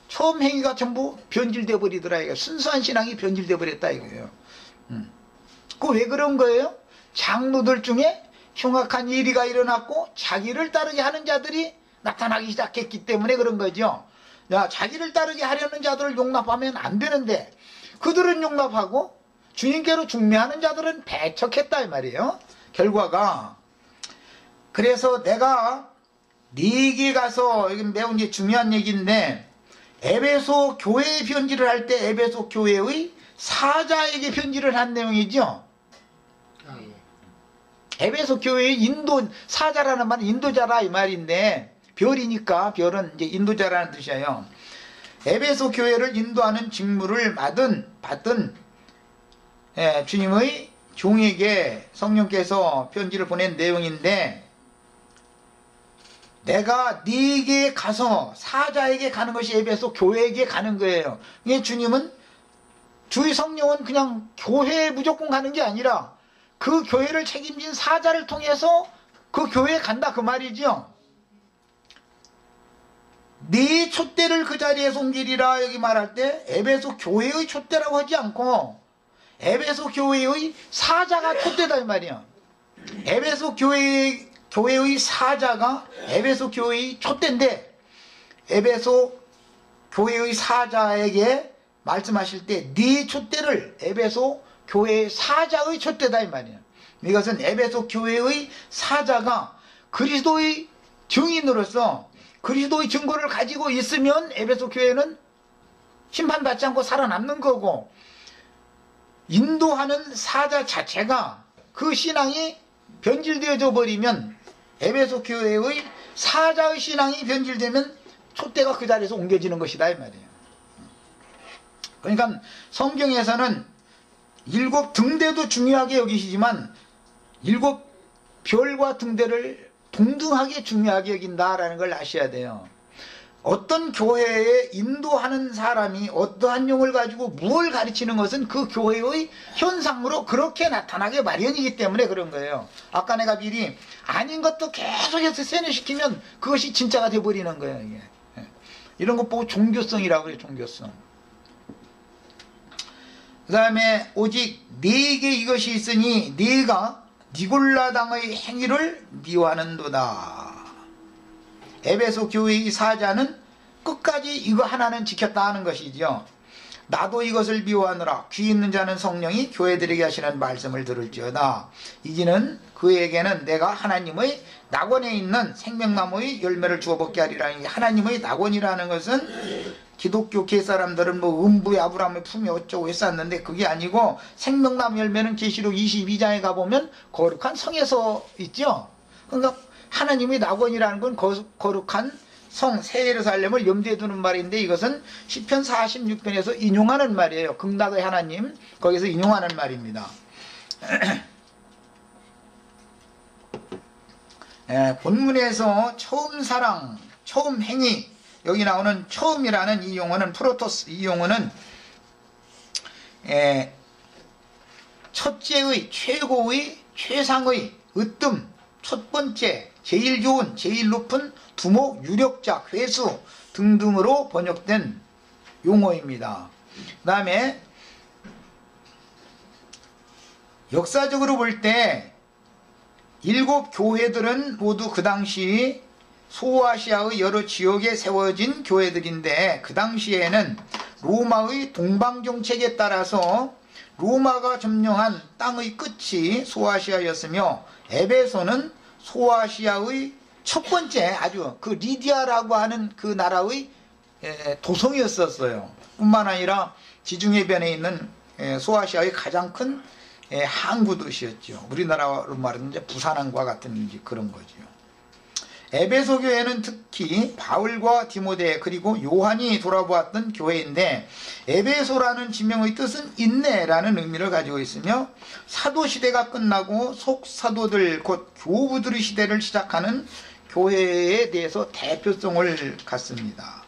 처음 행위가 전부 변질돼 버리더라 이거예요. 순수한 신앙이 변질돼 버렸다 이거예요. 그 왜 그런 거예요? 장로들 중에 흉악한 일이가 일어났고 자기를 따르게 하는 자들이 나타나기 시작했기 때문에 그런 거죠. 자기를 따르게 하려는 자들을 용납하면 안 되는데, 그들은 용납하고 주님께로 중매하는 자들은 배척했다 이 말이에요. 결과가. 그래서 내가 네게 가서, 이게 매우 이제 중요한 얘기인데, 에베소 교회에 편지를 할 때 에베소 교회의 사자에게 편지를 한 내용이죠. 에베소 교회의 사자라는 말은 인도자라 이 말인데, 별이니까 별은 이제 인도자라는 뜻이에요. 에베소 교회를 인도하는 직무를 받은 주님의 종에게 성령께서 편지를 보낸 내용인데, 내가 네게 가서, 사자에게 가는 것이 에베소 교회에게 가는 거예요. 이게 주님은, 주의 성령은 그냥 교회에 무조건 가는 게 아니라 그 교회를 책임진 사자를 통해서 그 교회에 간다 그 말이죠. 네 촛대를 그 자리에 옮기리라 여기 말할 때 에베소 교회의 촛대라고 하지 않고 에베소 교회의 사자가 촛대다 이 말이야. 에베소 교회의 사자가 에베소 교회의 촛대인데, 에베소 교회의 사자에게 말씀하실 때 네 촛대를 에베소 교회의 사자의 촛대다 이 말이야. 이것은 에베소 교회의 사자가 그리스도의 증인으로서 그리스도의 증거를 가지고 있으면 에베소 교회는 심판받지 않고 살아남는 거고, 인도하는 사자 자체가 그 신앙이 변질되어져 버리면, 에베소 교회의 사자의 신앙이 변질되면 촛대가 그 자리에서 옮겨지는 것이다 이 말이에요. 그러니까 성경에서는 7 등대도 중요하게 여기시지만 7 별과 등대를 동등하게 중요하게 여긴다라는 걸 아셔야 돼요. 어떤 교회에 인도하는 사람이 어떠한 용을 가지고 무엇을 가르치는 것은 그 교회의 현상으로 그렇게 나타나게 마련이기 때문에 그런 거예요. 아까 내가 미리 아닌 것도 계속해서 세뇌시키면 그것이 진짜가 돼버리는 거예요. 이게. 이런 것 보고 종교성이라고 그래요. 종교성. 그 다음에 오직 네게 이것이 있으니 네가 니골라당의 행위를 미워하는도다. 에베소 교회의 사자는 끝까지 이거 하나는 지켰다 하는 것이죠. 나도 이것을 미워하느라 귀 있는 자는 성령이 교회들에게 하시는 말씀을 들을지어다. 이기는 그에게는 내가 하나님의 낙원에 있는 생명나무의 열매를 주어 먹게 하리라. 하나님의 낙원이라는 것은 기독교계 사람들은 뭐 음부의 아브라함의 품이 어쩌고 했었는데 그게 아니고, 생명나무 열매는 계시록 22장에 가보면 거룩한 성에서 있죠. 그러니까 하나님의 낙원이라는 건 거룩한 성 새 예루살렘을 염두에 두는 말인데, 이것은 시편 46편에서 인용하는 말이에요. 극락의 하나님, 거기서 인용하는 말입니다. 본문에서 처음 사랑, 처음 행위, 여기 나오는 처음이라는 이 용어는 프로토스, 이 용어는 첫째의, 최고의, 최상의, 으뜸, 첫 번째, 제일 좋은, 제일 높은, 두목, 유력자, 회수 등등으로 번역된 용어입니다. 그 다음에 역사적으로 볼 때 7 교회들은 모두 그 당시 소아시아의 여러 지역에 세워진 교회들인데, 그 당시에는 로마의 동방정책에 따라서 로마가 점령한 땅의 끝이 소아시아였으며, 에베소는 소아시아의 첫 번째 아주 그 리디아라고 하는 그 나라의 도성이었었어요. 뿐만 아니라 지중해변에 있는 소아시아의 가장 큰 항구 도시였죠. 우리나라로 말하면 이제 부산항과 같은 그런 거죠. 에베소 교회는 특히 바울과 디모데 그리고 요한이 돌아보았던 교회인데, 에베소라는 지명의 뜻은 인내라는 의미를 가지고 있으며, 사도시대가 끝나고 속사도들 곧 교부들의 시대를 시작하는 교회에 대해서 대표성을 갖습니다.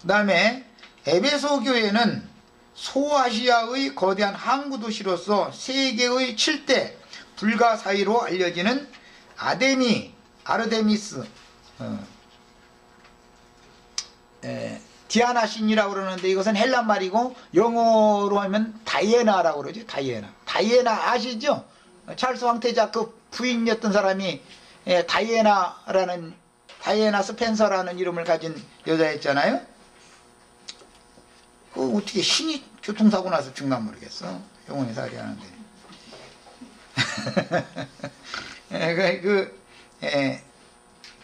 그 다음에 에베소 교회는 소아시아의 거대한 항구 도시로서 세계의 7대 불가 사이로 알려지는 아르데미스, 디아나 신이라고 그러는데, 이것은 헬란 말이고 영어로 하면 다이애나라고 그러죠. 다이애나 아시죠? 찰스 황태자 그 부인이었던 사람이 다이애나 스펜서라는 이름을 가진 여자였잖아요. 그 어떻게 신이 교통사고 나서 죽나 모르겠어. 영혼이 살이하는데.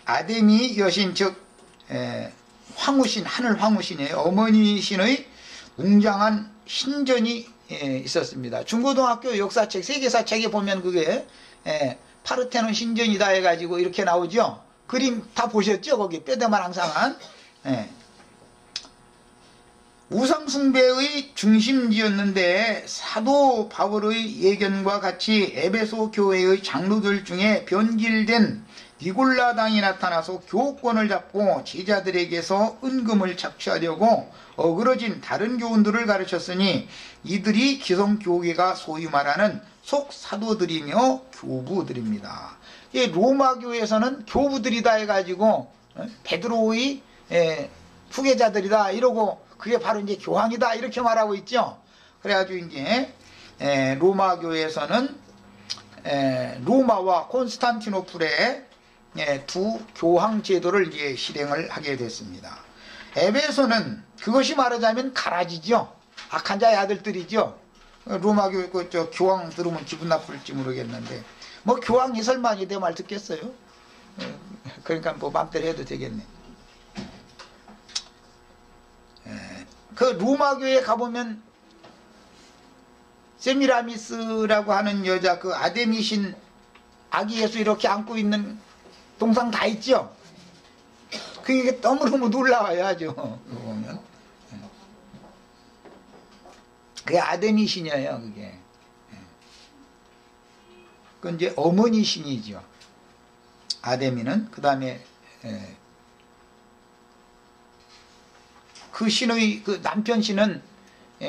아데미 여신, 즉 황후신, 하늘 황후신이에요. 어머니 신의 웅장한 신전이 있었습니다. 중고등학교 역사책, 세계사책에 보면 그게 파르테논 신전이다 해가지고 이렇게 나오죠. 그림 다 보셨죠? 거기 뼈대만 항상한. 우상숭배의 중심지였는데, 사도 바울의 예견과 같이 에베소 교회의 장로들 중에 변질된 니골라당이 나타나서 교권을 잡고 제자들에게서 은금을 착취하려고 어그러진 다른 교훈들을 가르쳤으니, 이들이 기성교회가 소위 말하는 속사도들이며 교부들입니다. 로마 교회에서는 교부들이다 해가지고 베드로의 후계자들이다 이러고, 그게 바로 이제 교황이다 이렇게 말하고 있죠. 그래가지고 이제 로마 교회에서는 로마와 콘스탄티노플의 두 교황 제도를 이제 실행을 하게 됐습니다. 에베소는 그것이 말하자면 가라지죠. 악한 자의 아들들이죠. 로마 교회 저 교황 들으면 기분 나쁠지 모르겠는데, 뭐 교황이 설마 내 말 듣겠어요? 그러니까 뭐 맘대로 해도 되겠네. 그 로마교에 가보면 세미라미스라고 하는 여자, 그 아데미신 아기 예수 이렇게 안고 있는 동상 다 있죠. 그게 너무너무 놀라워요, 아주. 그거 보면. 그게 아데미신이에요, 그게. 그건 이제 어머니 신이죠. 아데미는. 그 다음에, 그 신의, 그 남편 신은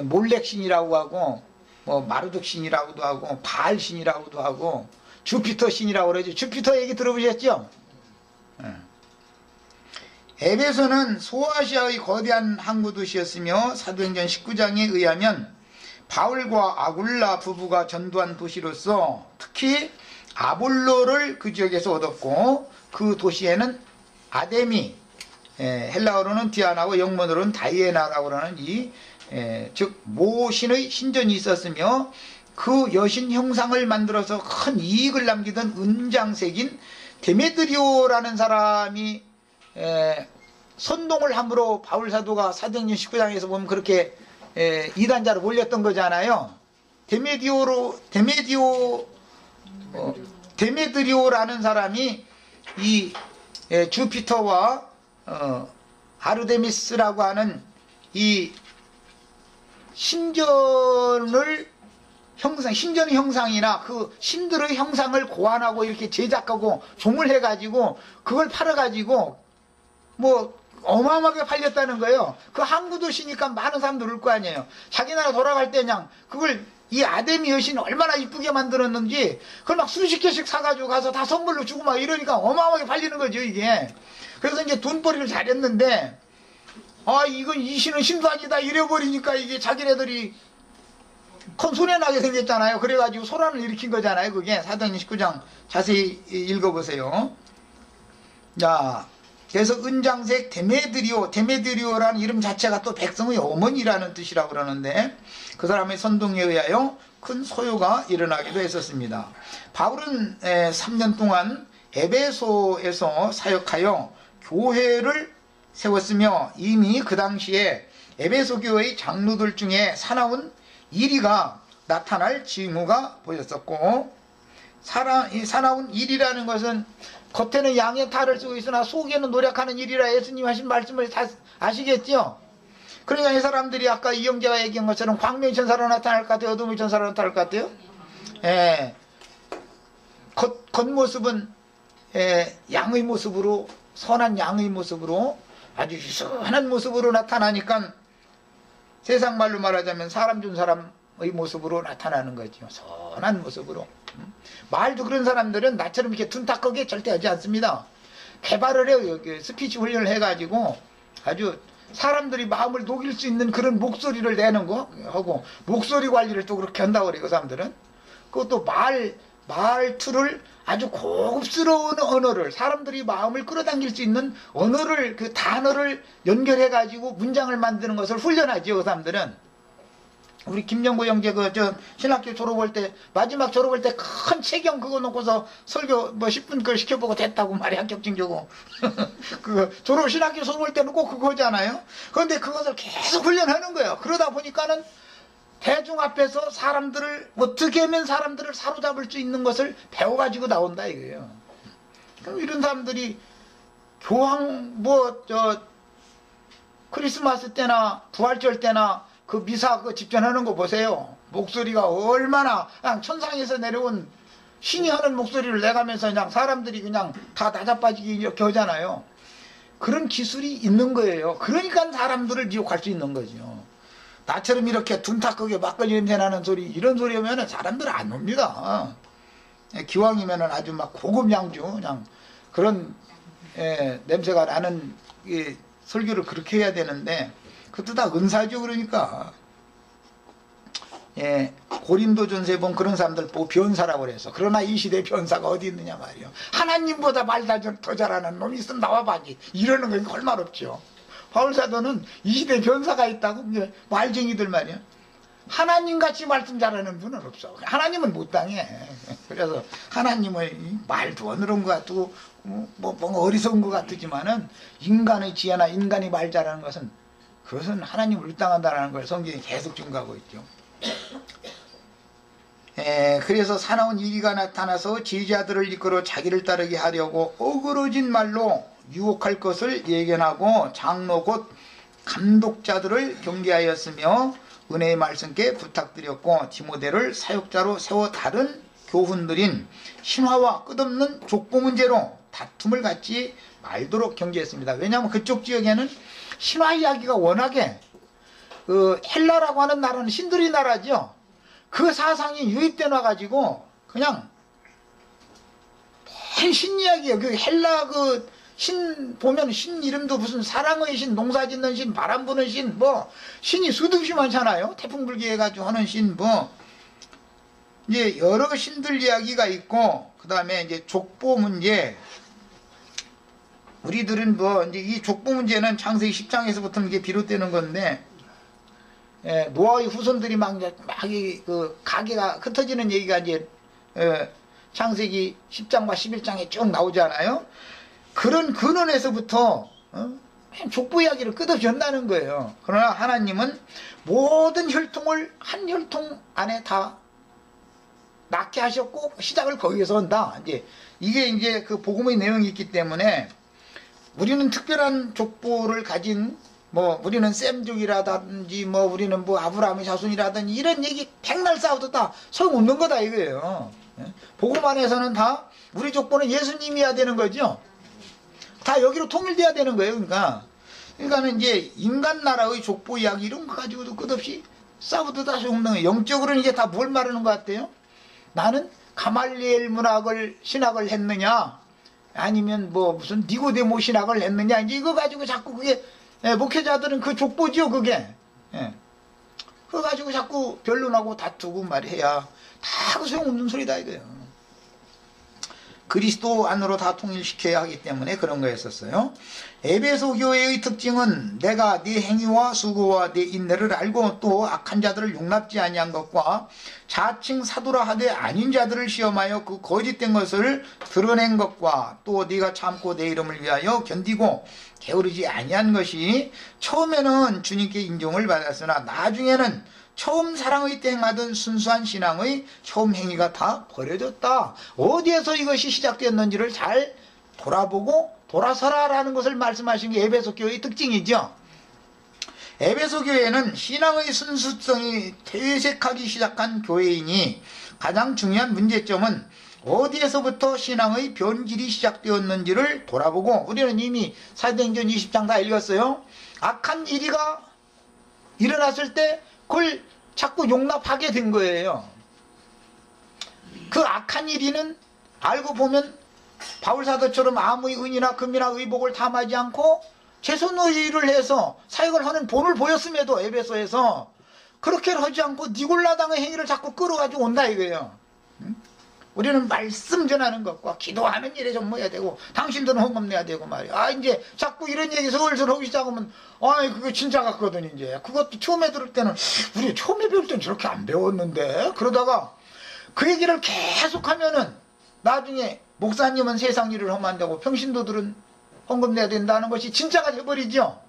몰렉 신이라고 하고, 뭐, 마르둑 신이라고도 하고, 바알 신이라고도 하고, 주피터 신이라고 그러죠. 주피터 얘기 들어보셨죠? 에베소는 소아시아의 거대한 항구 도시였으며 사도행전 19장에 의하면 바울과 아굴라 부부가 전도한 도시로서 특히 아볼로를 그 지역에서 얻었고 그 도시에는 아데미, 헬라어로는 디아나고 영문으로는 다이애나라고 하는 즉 모신의 신전이 있었으며 그 여신 형상을 만들어서 큰 이익을 남기던 은장색인 데메드리오라는 사람이 선동을 함으로 바울 사도가 사도행전 19장에서 보면 그렇게 이단자로 몰렸던 거잖아요. 데메드리오라는 사람이 이 주피터와 아르데미스라고 하는 이 신전의 형상이나 그 신들의 형상을 고안하고 이렇게 제작하고 조물해가지고 그걸 팔아가지고 뭐 어마어마하게 팔렸다는 거예요. 그 항구 도시니까 많은 사람들 올 거 아니에요. 자기 나라 돌아갈 때 그냥 그걸 이 아데미 여신이 얼마나 이쁘게 만들었는지 그걸 막 수십 개씩 사가지고 가서 다 선물로 주고 막 이러니까 어마어마하게 팔리는 거죠, 이게. 그래서 이제 돈벌이를 잘했는데 이건 이 신은 신도 아니다 이래버리니까 이게 자기네들이 큰 손해나게 생겼잖아요. 그래가지고 소란을 일으킨 거잖아요. 그게 사도행전 19장 자세히 읽어보세요. 자, 그래서 은장색 데메드리오라는 이름 자체가 또 백성의 어머니라는 뜻이라고 그러는데 그 사람의 선동에 의하여 큰 소요가 일어나기도 했었습니다. 바울은 3년 동안 에베소에서 사역하여 교회를 세웠으며 이미 그 당시에 에베소 교회의 장로들 중에 사나운 이리가 나타날 징후가 보였었고 이 사나운 일이라는 것은 겉에는 양의 탈을 쓰고 있으나 속에는 노력하는 일이라 예수님 하신 말씀을 다 아시겠죠? 그러니까 이 사람들이 아까 이영재가 얘기한 것처럼 광명의 천사로 나타날 것 같아요? 어둠의 천사로 나타날 것 같아요? 겉모습은 양의 모습으로 선한 양의 모습으로 아주 유순한 모습으로 나타나니까 세상 말로 말하자면 사람 준 사람의 모습으로 나타나는 거죠. 선한 모습으로. 말도 그런 사람들은 나처럼 이렇게 둔탁하게 절대 하지 않습니다. 개발을 해요. 스피치 훈련을 해가지고 아주 사람들이 마음을 녹일 수 있는 그런 목소리를 내는 거 하고 목소리 관리를 또 그렇게 한다고 그래요. 그 사람들은. 그것도 말투를 아주 고급스러운 언어를 사람들이 마음을 끌어당길 수 있는 언어를 그 단어를 연결해가지고 문장을 만드는 것을 훈련하죠. 그 사람들은. 우리 김영구 형제 신학교 졸업할 때 마지막 졸업할 때 큰 체경 그거 놓고서 설교 뭐 10분 걸 시켜보고 됐다고 말이 합격증 주고 그 신학교 졸업할 때는 꼭 그거잖아요. 그런데 그것을 계속 훈련하는 거예요. 그러다 보니까는 대중 앞에서 사람들을 어떻게 하면 사람들을 사로잡을 수 있는 것을 배워가지고 나온다 이거예요. 그럼 이런 사람들이 교황 크리스마스 때나 부활절 때나 그 미사 집전하는 거 보세요. 목소리가 얼마나 그냥 천상에서 내려온 신이 하는 목소리를 내가면서 그냥 사람들이 그냥 다 낮아빠지게 이렇게 하잖아요. 그런 기술이 있는 거예요. 그러니까 사람들을 미혹할 수 있는 거죠. 나처럼 이렇게 둔탁하게 막걸리 냄새 나는 소리 이런 소리 하면 사람들 안 옵니다. 기왕이면 아주 막 고급 양주 그냥 그런 냄새가 나는 설교를 그렇게 해야 되는데 그것도 다 은사죠. 그러니까 고린도전서에 보면 그런 사람들 보고 변사라고 그래서 그러나 이 시대에 변사가 어디 있느냐 말이요. 하나님보다 말 더 잘하는 놈이 있으면 나와봐지 이러는 건 얼마나 없죠. 바울사도는 이 시대에 변사가 있다고 말쟁이들 말이야. 하나님같이 말씀 잘하는 분은 없어. 하나님은 못 당해. 그래서 하나님의 말도 어느런 것 같고 뭔가 어리석은 것 같지만은 인간의 지혜나 인간이 말 잘하는 것은 그것은 하나님을 율당한다는 걸 성경이 계속 증거하고 있죠. 그래서 사나운 이리가 나타나서 제자들을 이끌어 자기를 따르게 하려고 어그러진 말로 유혹할 것을 예견하고 장로 곧 감독자들을 경계하였으며 은혜의 말씀께 부탁드렸고 디모데를 사역자로 세워 다른 교훈들인 신화와 끝없는 족보 문제로 다툼을 갖지 말도록 경계했습니다. 왜냐하면 그쪽 지역에는 신화 이야기가 워낙에 헬라라고 하는 나라는 신들의 나라죠. 그 사상이 유입돼 놔가지고 그냥 신 이야기예요. 그 헬라 신 보면 신 이름도 무슨 사랑의 신, 농사 짓는 신, 바람 부는 신, 뭐 신이 수없이 많잖아요. 태풍 불게 해가지고 하는 신, 뭐 이제 여러 신들 이야기가 있고, 그 다음에 이제 족보 문제. 우리들은 뭐 이제 이 족보 문제는 창세기 10장에서부터 이게 비롯되는 건데, 노아의 후손들이 막 가게가 흩어지는 얘기가 이제 창세기 10장과 11장에 쭉 나오잖아요. 그런 근원에서부터 족보 이야기를 끝없이 한다는 거예요. 그러나 하나님은 모든 혈통을 한 혈통 안에 다 낳게 하셨고 시작을 거기에서 한다. 이게 이제 그 복음의 내용이 있기 때문에 우리는 특별한 족보를 가진 뭐 우리는 셈족이라든지 뭐 우리는 뭐 아브라함의 자손이라든지 이런 얘기 백날 싸워도 다 소용없는 거다 이거예요. 복음 안에서는 다 우리 족보는 예수님이어야 되는 거죠. 다 여기로 통일돼야 되는 거예요. 그러니까는 이제 인간 나라의 족보 이야기 이런 거 가지고도 끝없이 싸워도 다 소용없는 거예요. 영적으로는 이게 다 뭘 말하는 것 같아요? 나는 가말리엘 신학을 했느냐 아니면 뭐 무슨 니고데모 신학을 했느냐 이제 이거 가지고 자꾸 그게 목회자들은 그 족보지요 그게. 그거 가지고 자꾸 변론하고 다투고 말해야 다 그 소용없는 소리다 이거예요. 그리스도 안으로 다 통일시켜야 하기 때문에 그런 거였었어요. 에베소 교회의 특징은 내가 네 행위와 수고와 네 인내를 알고 또 악한 자들을 용납지 아니한 것과 자칭 사도라 하되 아닌 자들을 시험하여 그 거짓된 것을 드러낸 것과 또 네가 참고 내 이름을 위하여 견디고 게으르지 아니한 것이 처음에는 주님께 인정을 받았으나 나중에는 처음 사랑의 때 행하던 순수한 신앙의 처음 행위가 다 버려졌다. 어디에서 이것이 시작되었는지를 잘 돌아보고 돌아서라라는 것을 말씀하신 게 에베소 교회의 특징이죠. 에베소 교회는 신앙의 순수성이 퇴색하기 시작한 교회이니 가장 중요한 문제점은 어디에서부터 신앙의 변질이 시작되었는지를 돌아보고 우리는 이미 사도행전 20장 다 읽었어요. 악한 일이가 일어났을 때 그걸 자꾸 용납하게 된 거예요. 그 악한 일이는 알고 보면 바울사도처럼 아무의 은이나 금이나 의복을 탐하지 않고 제손의를 해서 사역을 하는 본을 보였음에도 에베소에서 그렇게 하지 않고 니골라당의 행위를 자꾸 끌어가지고 온다 이거예요. 우리는 말씀 전하는 것과 기도하는 일에 전무해야 되고 당신들은 헌금 내야 되고 말이야. 이제 자꾸 이런 얘기 서울서울 하기 시작하면 그게 진짜 같거든 이제. 그것도 처음에 들을 때는 우리 처음에 배울 때는 저렇게 안 배웠는데 그러다가 그 얘기를 계속 하면은 나중에 목사님은 세상 일을 하면 안 되고 평신도들은 헌금 내야 된다는 것이 진짜가 돼버리죠.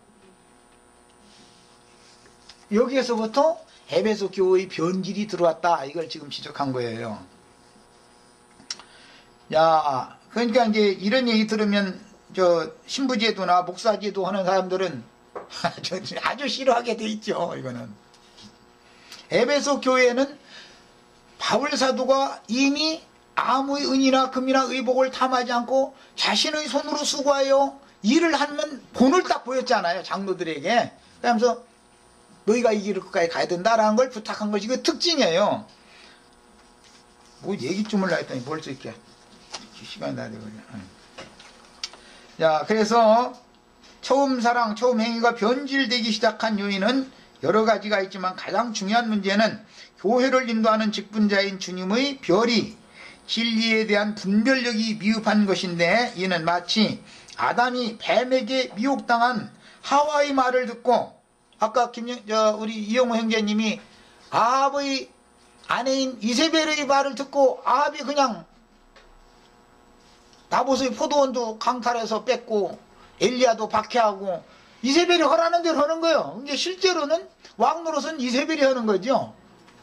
여기에서부터 에베소 교회의 변질이 들어왔다 이걸 지금 지적한 거예요. 야, 그러니까 이제 이런 얘기 들으면 저 신부제도나 목사제도 하는 사람들은 아주 싫어하게 돼 있죠. 이거는 에베소 교회는 바울 사도가 이미 아무의 은이나 금이나 의복을 탐하지 않고 자신의 손으로 수고하여 일을 하면 본을 딱 보였잖아요. 장로들에게. 그러면서 너희가 이 길을 끝까지 가야 된다라는 걸 부탁한 것이 그 특징이에요. 뭐 얘기 좀 하려 했더니 벌써 이렇게 시간이 다 되거든요. 자, 그래서 처음 사랑, 처음 행위가 변질되기 시작한 요인은 여러 가지가 있지만 가장 중요한 문제는 교회를 인도하는 직분자인 주님의 별이 진리에 대한 분별력이 미흡한 것인데 이는 마치 아담이 뱀에게 미혹당한 하와의 말을 듣고 아까 우리 이영호 형제님이 아합의 아내인 이세벨의 말을 듣고 아합이 그냥 나봇의 포도원도 강탈해서 뺏고 엘리야도 박해하고 이세벨이 허라는 대로 하는 거예요. 근데 실제로는 왕 노릇은 이세벨이 하는 거죠.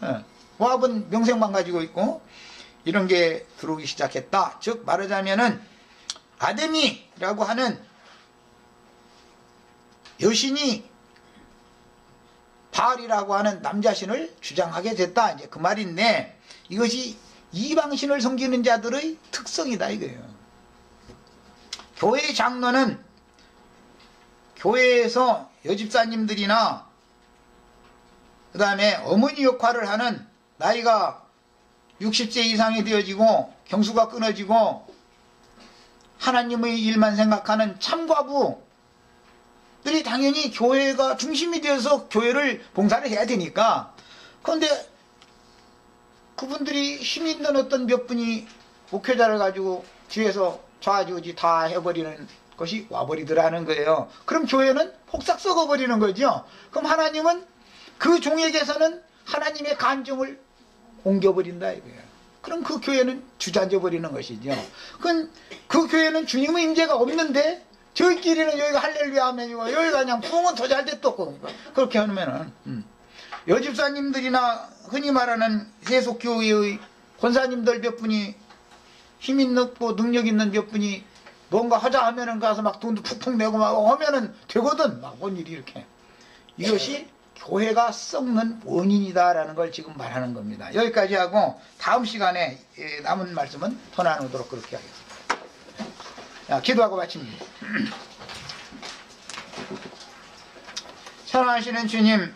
예. 모압은 명색만 가지고 있고 이런 게 들어오기 시작했다. 즉 말하자면은 아데미라고 하는 여신이 바알이라고 하는 남자신을 주장하게 됐다. 이제 그 말인데 이것이 이방신을 섬기는 자들의 특성이다 이거예요. 교회 장로는 교회에서 여집사님들이나 그 다음에 어머니 역할을 하는 나이가 60세 이상이 되어지고 경수가 끊어지고 하나님의 일만 생각하는 참과부들이 당연히 교회가 중심이 되어서 교회를 봉사를 해야 되니까, 그런데 그분들이 힘 있는 어떤 몇 분이 목회자를 가지고 뒤에서 좌지우지 다 해버리는 것이 와버리더라는 거예요. 그럼 교회는 폭삭 썩어버리는 거죠. 그럼 하나님은 그 종에게서는 하나님의 간증을 옮겨버린다 이거예요. 그럼 그 교회는 주저앉아 버리는 것이죠. 그 교회는 주님의 임재가 없는데 저희끼리는 여기가 할렐루야 하면이고 여기가 그냥 부흥은 더 잘 됐었고, 그렇게 하면은 여집사님들이나 흔히 말하는 세속교회의 권사님들 몇 분이 힘 있고 능력 있는 몇 분이 뭔가 하자 하면은 가서 막 돈도 푹푹 내고 막 하면은 되거든. 막 뭔 일이 이렇게. 이것이 교회가 썩는 원인이다라는 걸 지금 말하는 겁니다. 여기까지 하고 다음 시간에 남은 말씀은 더 나누도록 그렇게 하겠습니다. 자, 기도하고 마칩니다. 사랑하시는 주님,